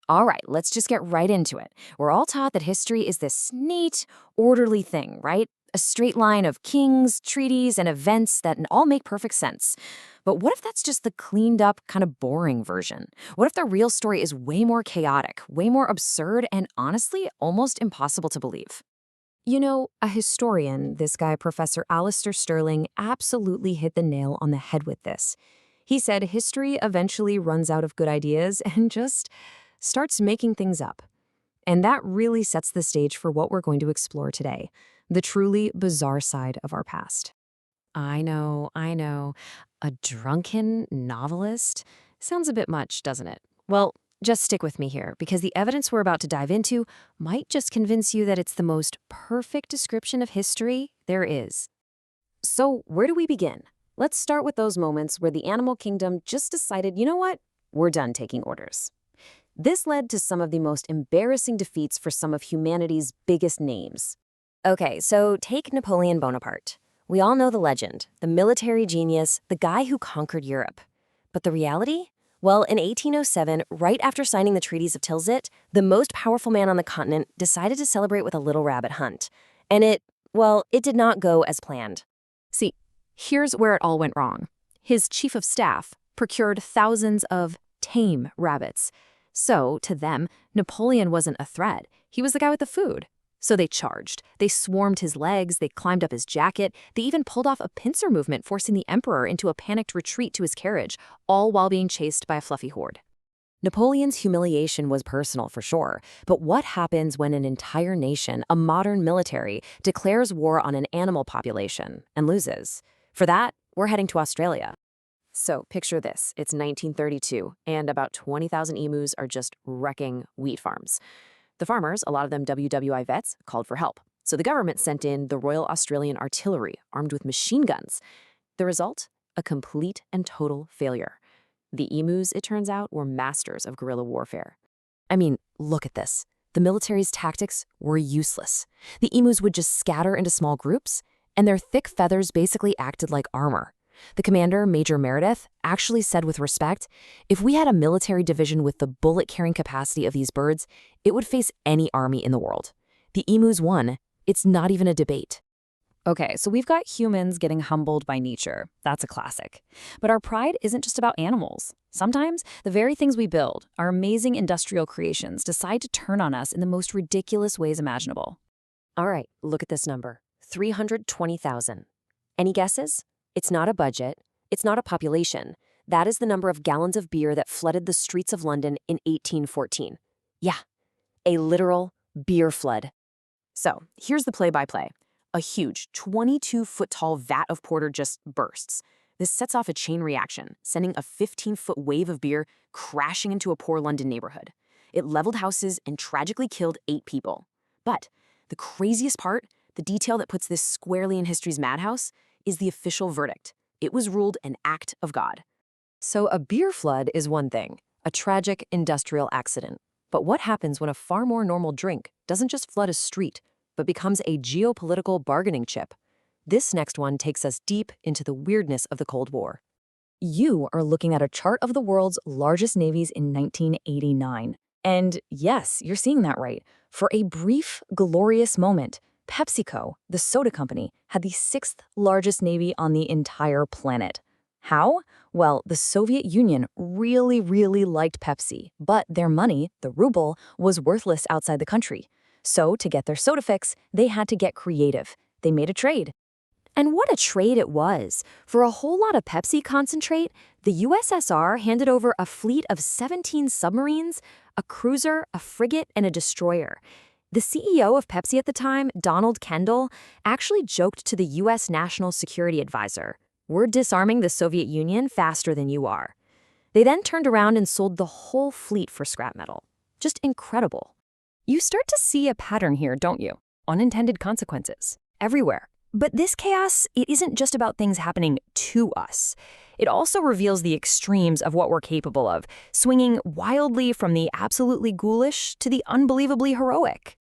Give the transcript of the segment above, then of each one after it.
All right, let's just get right into it. We're all taught that history is this neat, orderly thing, right? A straight line of kings, treaties, and events that all make perfect sense. But what if that's just the cleaned up, kind of boring version? What if the real story is way more chaotic, way more absurd, and honestly, almost impossible to believe? You know, a historian, this guy, Professor Alistair Sterling, absolutely hit the nail on the head with this. He said history eventually runs out of good ideas and just starts making things up. And that really sets the stage for what we're going to explore today, the truly bizarre side of our past. I know. A drunken novelist? Sounds a bit much, doesn't it? Well, just stick with me here, because the evidence we're about to dive into might just convince you that it's the most perfect description of history there is. So, where do we begin? Let's start with those moments where the animal kingdom just decided, you know what? We're done taking orders. This led to some of the most embarrassing defeats for some of humanity's biggest names. Okay, so take Napoleon Bonaparte. We all know the legend, the military genius, the guy who conquered Europe. But the reality? Well, in 1807, right after signing the treaties of Tilsit, the most powerful man on the continent decided to celebrate with a little rabbit hunt. And it did not go as planned. See, here's where it all went wrong. His chief of staff procured thousands of tame rabbits. So, to them, Napoleon wasn't a threat. He was the guy with the food. So they charged. They swarmed his legs, they climbed up his jacket, they even pulled off a pincer movement, forcing the emperor into a panicked retreat to his carriage, all while being chased by a fluffy horde. Napoleon's humiliation was personal for sure, but what happens when an entire nation, a modern military, declares war on an animal population and loses? For that, we're heading to Australia. So picture this, it's 1932, and about 20,000 emus are just wrecking wheat farms. The farmers, a lot of them WWII vets, called for help. So the government sent in the Royal Australian Artillery, armed with machine guns. The result? A complete and total failure. The emus, it turns out, were masters of guerrilla warfare. I mean, look at this. The military's tactics were useless. The emus would just scatter into small groups, and their thick feathers basically acted like armor. The commander, Major Meredith, actually said with respect, if we had a military division with the bullet-carrying capacity of these birds, it would face any army in the world. The emus won. It's not even a debate. Okay, so we've got humans getting humbled by nature. That's a classic. But our pride isn't just about animals. Sometimes the very things we build, our amazing industrial creations, decide to turn on us in the most ridiculous ways imaginable. All right, look at this number, 320,000. Any guesses? It's not a budget. It's not a population. That is the number of gallons of beer that flooded the streets of London in 1814. Yeah, a literal beer flood. So here's the play-by-play. A huge 22-foot-tall vat of porter just bursts. This sets off a chain reaction, sending a 15-foot wave of beer crashing into a poor London neighborhood. It leveled houses and tragically killed 8 people. But the craziest part, the detail that puts this squarely in history's madhouse, is the official verdict. It was ruled an act of God. So a beer flood is one thing, a tragic industrial accident. But what happens when a far more normal drink doesn't just flood a street, but becomes a geopolitical bargaining chip? This next one takes us deep into the weirdness of the Cold War. You are looking at a chart of the world's largest navies in 1989. And yes, you're seeing that right. For a brief, glorious moment, PepsiCo, the soda company, had the 6th largest navy on the entire planet. How? Well, the Soviet Union really liked Pepsi, but their money, the ruble, was worthless outside the country. So, to get their soda fix, they had to get creative. They made a trade. And what a trade it was. For a whole lot of Pepsi concentrate, the USSR handed over a fleet of 17 submarines, a cruiser, a frigate, and a destroyer. The CEO of Pepsi at the time, Donald Kendall, actually joked to the U.S. National Security Advisor, "We're disarming the Soviet Union faster than you are." They then turned around and sold the whole fleet for scrap metal. Just incredible. You start to see a pattern here, don't you? Unintended consequences. Everywhere. But this chaos, it isn't just about things happening to us. It also reveals the extremes of what we're capable of, swinging wildly from the absolutely ghoulish to the unbelievably heroic.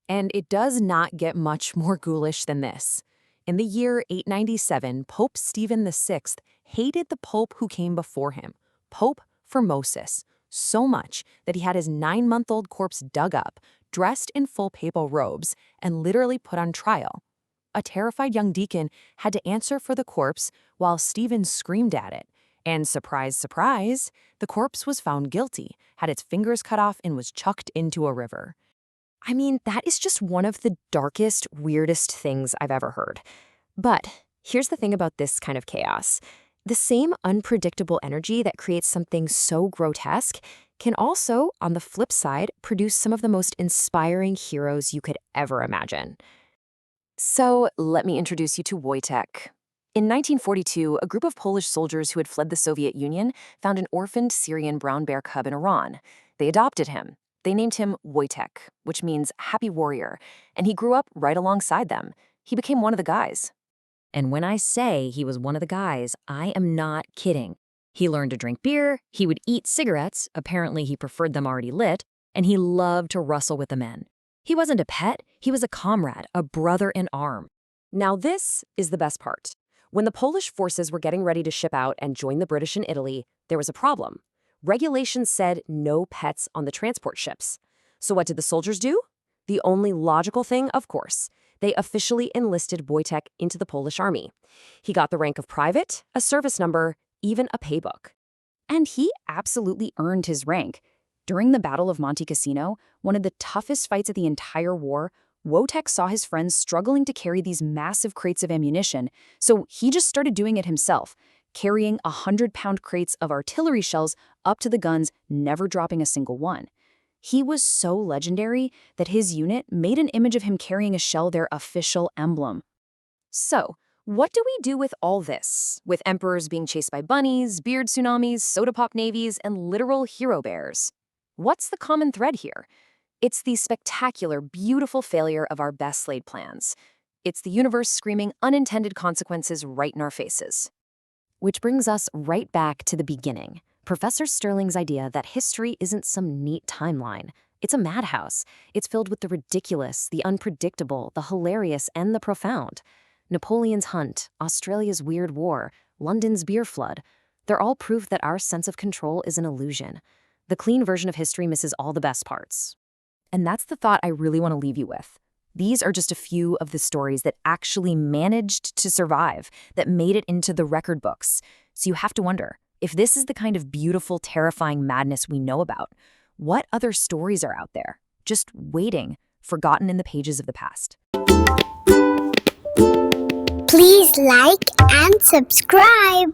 And it does not get much more ghoulish than this. In the year 897, Pope Stephen VI hated the pope who came before him, Pope Formosus, so much that he had his 9-month-old corpse dug up, dressed in full papal robes, and literally put on trial. A terrified young deacon had to answer for the corpse while Stephen screamed at it. And surprise, surprise, the corpse was found guilty, had its fingers cut off, and was chucked into a river. I mean, that is just one of the darkest, weirdest things I've ever heard. But here's the thing about this kind of chaos. The same unpredictable energy that creates something so grotesque can also, on the flip side, produce some of the most inspiring heroes you could ever imagine. So let me introduce you to Wojtek. In 1942, a group of Polish soldiers who had fled the Soviet Union found an orphaned Syrian brown bear cub in Iran. They adopted him. They named him Wojtek, which means happy warrior, and he grew up right alongside them. He became one of the guys. And when I say he was one of the guys, I am not kidding. He learned to drink beer, he would eat cigarettes, apparently he preferred them already lit, and he loved to wrestle with the men. He wasn't a pet, he was a comrade, a brother in arms. Now this is the best part. When the Polish forces were getting ready to ship out and join the British in Italy, there was a problem. Regulations said no pets on the transport ships. So what did the soldiers do? The only logical thing, of course. They officially enlisted Wojtek into the Polish army. He got the rank of private, a service number, even a paybook. And he absolutely earned his rank. During the Battle of Monte Cassino, one of the toughest fights of the entire war, Wojtek saw his friends struggling to carry these massive crates of ammunition, so he just started doing it himself, carrying 100-pound crates of artillery shells up to the guns, never dropping a single one. He was so legendary that his unit made an image of him carrying a shell their official emblem. So, what do we do with all this? With emperors being chased by bunnies, beard tsunamis, soda pop navies, and literal hero bears? What's the common thread here? It's the spectacular, beautiful failure of our best laid plans. It's the universe screaming unintended consequences right in our faces. Which brings us right back to the beginning. Professor Sterling's idea that history isn't some neat timeline. It's a madhouse. It's filled with the ridiculous, the unpredictable, the hilarious, and the profound. Napoleon's hunt, Australia's weird war, London's beer flood. They're all proof that our sense of control is an illusion. The clean version of history misses all the best parts. And that's the thought I really want to leave you with. These are just a few of the stories that actually managed to survive, that made it into the record books. So you have to wonder, if this is the kind of beautiful, terrifying madness we know about, what other stories are out there, just waiting, forgotten in the pages of the past? Please like and subscribe.